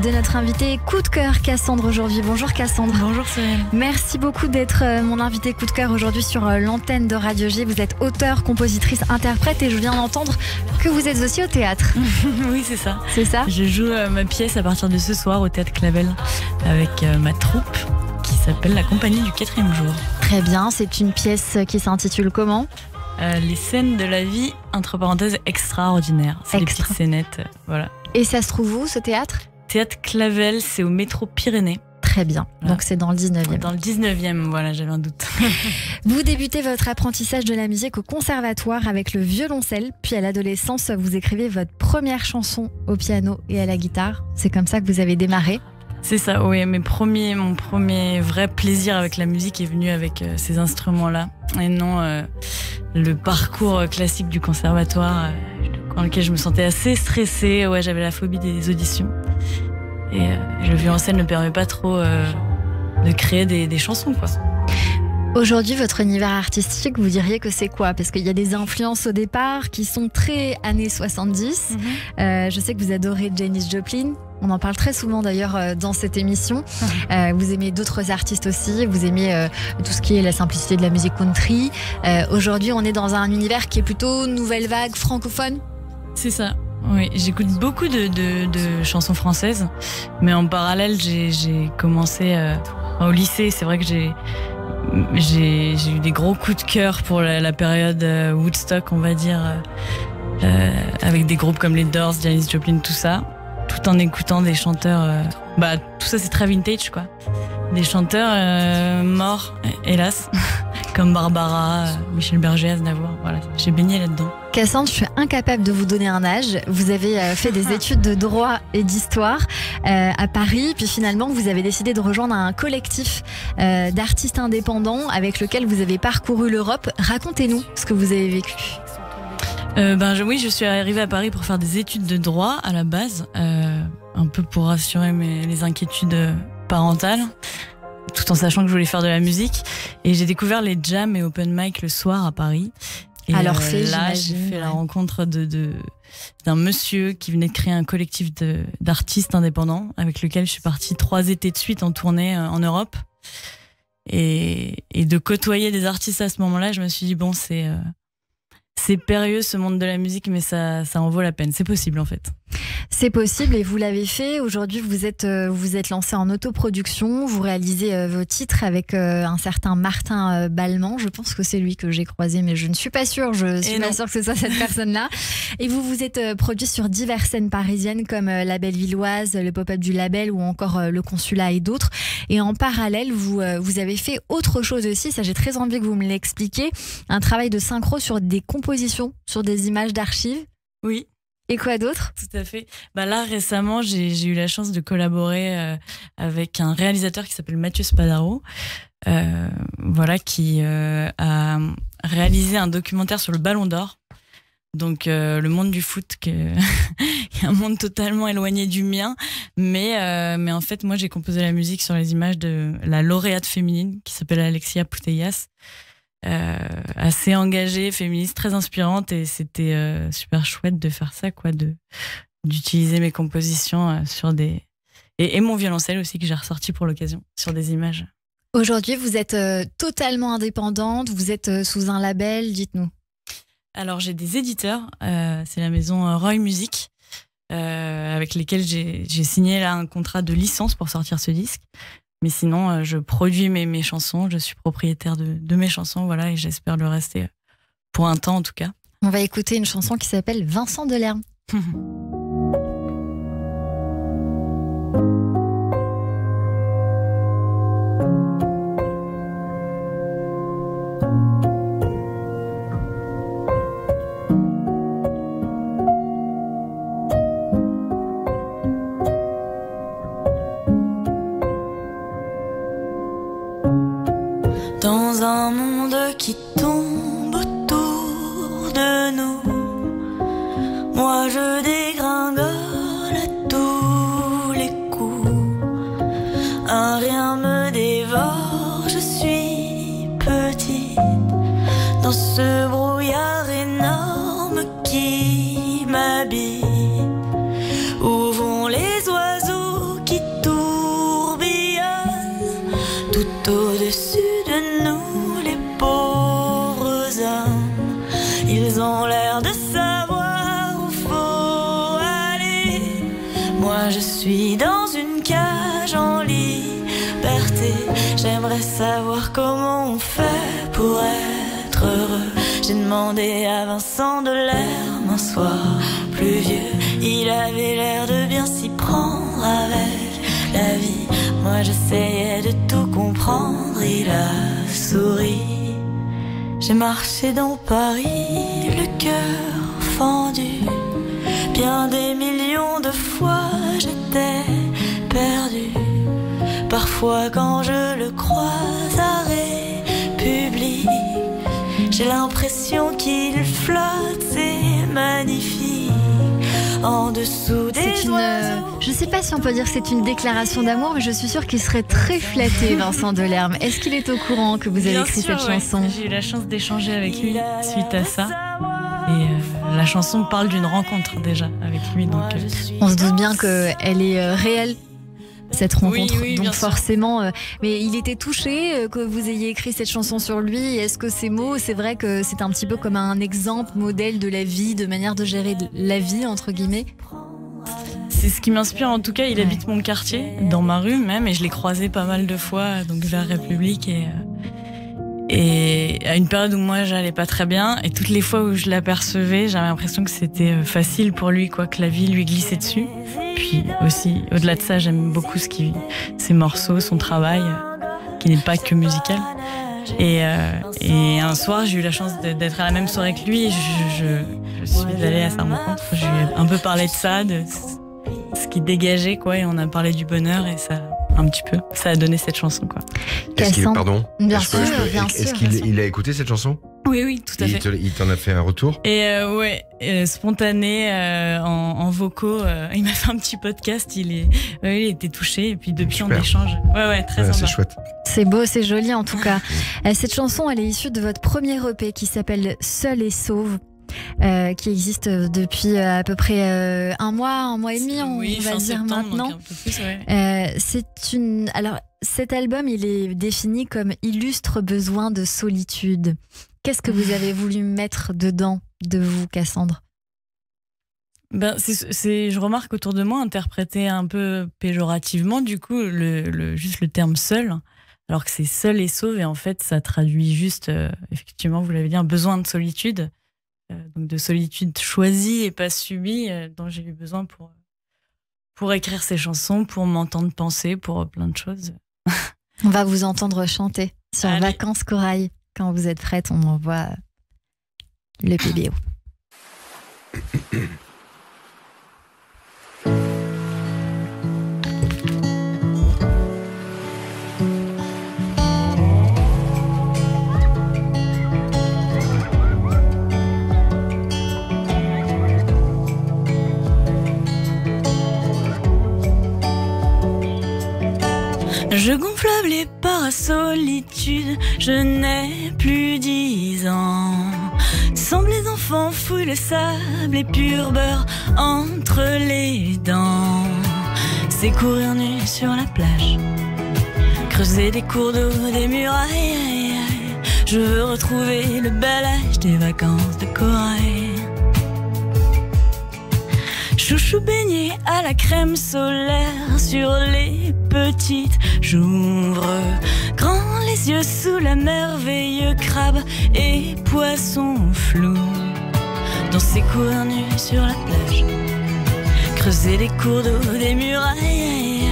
de notre invitée coup de cœur Cassandre aujourd'hui. Bonjour Cassandre. Bonjour Cyril. Merci beaucoup d'être mon invitée coup de cœur aujourd'hui sur l'antenne de Radio G. Vous êtes auteure, compositrice, interprète et je viens d'entendre que vous êtes aussi au théâtre. Oui, c'est ça. C'est ça. Je joue ma pièce à partir de ce soir au Théâtre Clavel avec ma troupe qui s'appelle La Compagnie du 4e jour. Très bien, c'est une pièce qui s'intitule comment ? Les scènes de la vie, entre parenthèses, extraordinaires. C'est des petites scénettes, voilà. Et ça se trouve où, ce théâtre ? Théâtre Clavel, c'est au métro Pyrénées. Très bien, Voilà. donc c'est dans le 19e. Dans le 19e, voilà, j'avais un doute. Vous débutez votre apprentissage de la musique au conservatoire avec le violoncelle, puis à l'adolescence, vous écrivez votre première chanson au piano et à la guitare. C'est comme ça que vous avez démarré ? C'est ça, oui, mon premier vrai plaisir avec la musique est venu avec ces instruments-là, et non le parcours classique du conservatoire dans lequel je me sentais assez stressée. Ouais, j'avais la phobie des auditions. Et le violoncelle ne permet pas trop de créer des chansons, quoi. Aujourd'hui, votre univers artistique, vous diriez que c'est quoi ? Parce qu'il y a des influences au départ qui sont très années 70. Je sais que vous adorez Janis Joplin. On en parle très souvent d'ailleurs dans cette émission. Vous aimez d'autres artistes aussi. Vous aimez tout ce qui est la simplicité de la musique country. Aujourd'hui, on est dans un univers qui est plutôt nouvelle vague francophone. C'est ça. Oui, j'écoute beaucoup de chansons françaises. Mais en parallèle, j'ai commencé au lycée. C'est vrai que j'ai eu des gros coups de cœur pour la période Woodstock, on va dire, avec des groupes comme les Doors, Janis Joplin, tout ça, tout en écoutant des chanteurs. Tout ça, c'est très vintage, quoi. Des chanteurs morts, hélas, comme Barbara, Michel Berger, Aznavour. Voilà, j'ai baigné là-dedans. Cassandre, je suis incapable de vous donner un âge. Vous avez fait des études de droit et d'histoire à Paris, puis finalement vous avez décidé de rejoindre un collectif d'artistes indépendants avec lequel vous avez parcouru l'Europe. Racontez-nous ce que vous avez vécu. Oui, je suis arrivée à Paris pour faire des études de droit à la base, un peu pour rassurer les inquiétudes parentales, tout en sachant que je voulais faire de la musique. Et j'ai découvert les jams et open mic le soir à Paris. Et alors là, j'ai fait la rencontre d'un monsieur qui venait de créer un collectif d'artistes indépendants avec lequel je suis partie 3 étés de suite en tournée en Europe. Et de côtoyer des artistes à ce moment-là, je me suis dit, bon, c'est périlleux ce monde de la musique, mais ça en vaut la peine. C'est possible en fait. C'est possible et vous l'avez fait. Aujourd'hui, vous êtes lancé en autoproduction. Vous réalisez vos titres avec un certain Martin Balman. Je pense que c'est lui que j'ai croisé, mais je ne suis pas sûre. Je suis pas sûre que ce soit cette personne-là. Et vous vous êtes produit sur diverses scènes parisiennes comme la Bellevilloise, le pop-up du Label ou encore le Consulat et d'autres. Et en parallèle, vous avez fait autre chose aussi. Ça, j'ai très envie que vous me l'expliquiez. Un travail de synchro sur des compositions, sur des images d'archives. Oui. Et quoi d'autre ? Tout à fait. Là, récemment, j'ai eu la chance de collaborer avec un réalisateur qui s'appelle Mathieu Spadaro, qui a réalisé un documentaire sur le Ballon d'Or. Donc, le monde du foot, qui est un monde totalement éloigné du mien. Mais en fait, moi, j'ai composé la musique sur les images de la lauréate féminine qui s'appelle Alexia Putellas. Assez engagée, féministe, très inspirante, et c'était super chouette de faire ça, quoi, d'utiliser mes compositions sur et mon violoncelle aussi que j'ai ressorti pour l'occasion sur des images. Aujourd'hui, vous êtes totalement indépendante, vous êtes sous un label, dites-nous. Alors j'ai des éditeurs, c'est la maison Roy Music, avec lesquels j'ai signé là un contrat de licence pour sortir ce disque. Mais sinon, je produis mes chansons, je suis propriétaire de mes chansons, voilà, et j'espère le rester pour un temps en tout cas. On va écouter une chanson qui s'appelle Vincent Delerme. Dans un monde qui tombe autour de nous, moi je dégringole à tous les coups. Un rien me dévore, je suis petite dans ce brouillard énorme qui m'habite. Où vont les oiseaux tout au-dessus de nous, les pauvres hommes. Ils ont l'air de savoir où faut aller. Moi je suis dans une cage en liberté. J'aimerais savoir comment on fait pour être heureux. J'ai demandé à Vincent Delerme un soir pluvieux. Il avait l'air de bien s'y prendre avec la vie. Moi j'essayais de tout comprendre, il a souri. J'ai marché dans Paris, le cœur fendu. Bien des millions de fois j'étais perdu. Parfois quand je le croise à République, j'ai l'impression qu'il flotte, c'est magnifique. En dessous des oiseaux. Je sais pas si on peut dire que c'est une déclaration d'amour, mais je suis sûre qu'il serait très flatté, Vincent Delerme. Est-ce qu'il est au courant que vous avez écrit cette chanson ? J'ai eu la chance d'échanger avec lui suite à ça. Et la chanson parle d'une rencontre déjà avec lui. Donc, on se doute bien qu'elle est réelle, cette rencontre. Oui, donc forcément, mais il était touché que vous ayez écrit cette chanson sur lui. Est-ce que ces mots, c'est vrai que c'est un petit peu comme un exemple, modèle de la vie, de manière de gérer la vie, entre guillemets ? C'est ce qui m'inspire en tout cas. Il habite mon quartier, dans ma rue même, et je l'ai croisé pas mal de fois, donc vers République. Et à une période où moi j'allais pas très bien, et toutes les fois où je l'apercevais, j'avais l'impression que c'était facile pour lui, quoi, que la vie lui glissait dessus. Puis aussi, au-delà de ça, j'aime beaucoup ses morceaux, son travail, qui n'est pas que musical. Et un soir, j'ai eu la chance d'être à la même soirée que lui. Et je suis allée à sa rencontre. Je lui ai un peu parlé de ça, de ce qui dégageait, quoi. Et on a parlé du bonheur, et ça, un petit peu, ça a donné cette chanson, quoi. Est-ce qu'il, pardon, bien sûr, est-ce qu'il a écouté cette chanson ? Oui, tout à fait. Il t'en a fait un retour ? Et spontané, en vocaux, il m'a fait un petit podcast. Il était touché, et puis depuis Super. on échange. Ouais, très sympa. C'est chouette. C'est beau, c'est joli en tout cas. Cette chanson, elle est issue de votre premier EP qui s'appelle Seul et Sauve. Qui existe depuis à peu près un mois et demi, on va dire maintenant. Un peu plus, ouais. Alors, cet album, il est défini comme illustre besoin de solitude. Qu'est-ce que vous avez voulu mettre dedans de vous, Cassandre ? Je remarque autour de moi, interprété un peu péjorativement, du coup, juste le terme seul, alors que c'est seul et sauve, et en fait, ça traduit juste, effectivement, vous l'avez dit, un besoin de solitude. Donc de solitude choisie et pas subie, dont j'ai eu besoin pour écrire ces chansons, pour m'entendre penser, pour plein de choses. On va vous entendre chanter sur Allez. Vacances Corail. Quand vous êtes prête, on envoie le PBO. Je gonfle les parasolitudes, je n'ai plus 10 ans. Semble les enfants fouillent le sable et pur beurre entre les dents. C'est courir nu sur la plage, creuser des cours d'eau, des murailles. Je veux retrouver le bel âge des vacances de corail. Chouchou baigné à la crème solaire sur les petites. J'ouvre grand les yeux sous la merveilleux crabe et poisson flou. Danser courir nu sur la plage, creuser des cours d'eau, des murailles.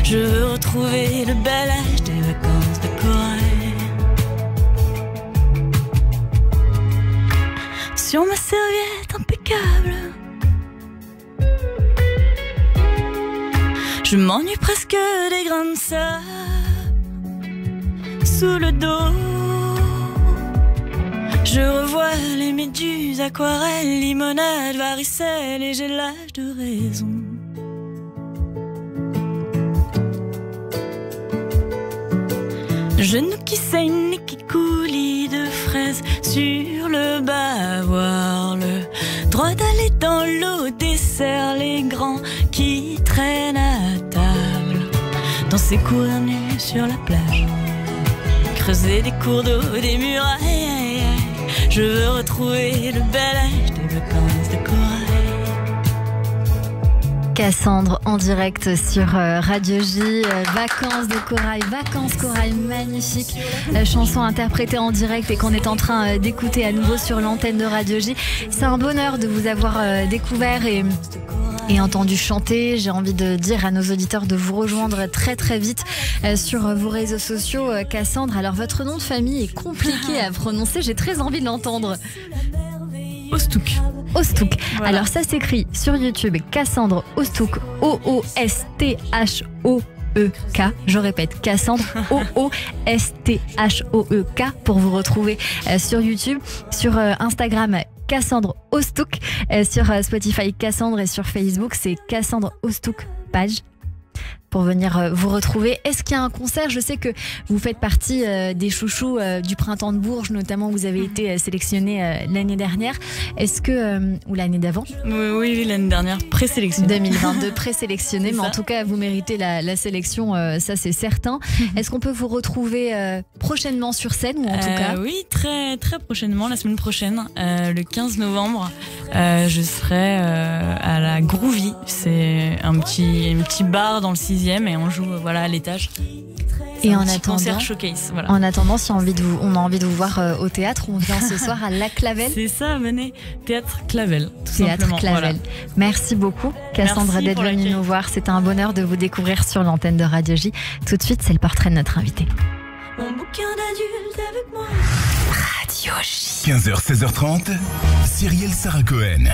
Je veux retrouver le bel âge des vacances de corail. Sur ma serviette impeccable, je m'ennuie presque des grains de sable sous le dos. Je revois les méduses, aquarelles, limonade, varicelle, et j'ai l'âge de raison. Genoux qui saignent et qui coulis de fraises sur le bavoir, le droit d'aller dans l'eau dessert les grands qui traînent à table. Danser courir nu sur la plage, creuser des cours d'eau, des murailles. Je veux retrouver le bel âge des vacances de corail. Cassandre en direct sur Radio J, Vacances de corail, Vacances corail, magnifique chanson interprétée en direct et qu'on est en train d'écouter à nouveau sur l'antenne de Radio J. C'est un bonheur de vous avoir découvert et entendu chanter. J'ai envie de dire à nos auditeurs de vous rejoindre très très vite sur vos réseaux sociaux. Cassandre, alors votre nom de famille est compliqué à prononcer, j'ai très envie de l'entendre. Ostouk. Ostouk. Voilà. Alors ça s'écrit sur YouTube Cassandre Ostouk, O-O-S-T-H-O-E-K. Je répète, Cassandre O-O-S-T-H-O-E-K pour vous retrouver sur YouTube, sur Instagram Cassandre Ostouk, sur Spotify Cassandre et sur Facebook c'est Cassandre Ostouk page. Pour venir vous retrouver. Est-ce qu'il y a un concert? Je sais que vous faites partie des chouchous du Printemps de Bourges, notamment vous avez été sélectionné l'année dernière. Est-ce que, ou l'année d'avant? Oui, l'année dernière, présélectionné. 2022, présélectionné, mais en tout cas vous méritez la sélection, ça c'est certain. Est-ce qu'on peut vous retrouver prochainement sur scène ou en tout cas? Oui, très, très prochainement, la semaine prochaine, le 15 novembre, je serai à la Groovy. C'est un petit bar dans le 6e et on joue à l'étage. Et en attendant, concert showcase, voilà. En attendant, si on a envie de vous voir au théâtre, on vient ce soir à La Clavel. C'est ça, venez. Théâtre Clavel, tout Théâtre simplement. Clavel. Voilà. Merci beaucoup, Cassandre, Merci d'être pour venue l'accueil. nous voir. C'était un bonheur de vous découvrir sur l'antenne de Radio J. Tout de suite, c'est le portrait de notre invité. Mon bouquin d'adulte avec moi. Radio J. 15h, 16h30, Cyrielle Sarah Cohen.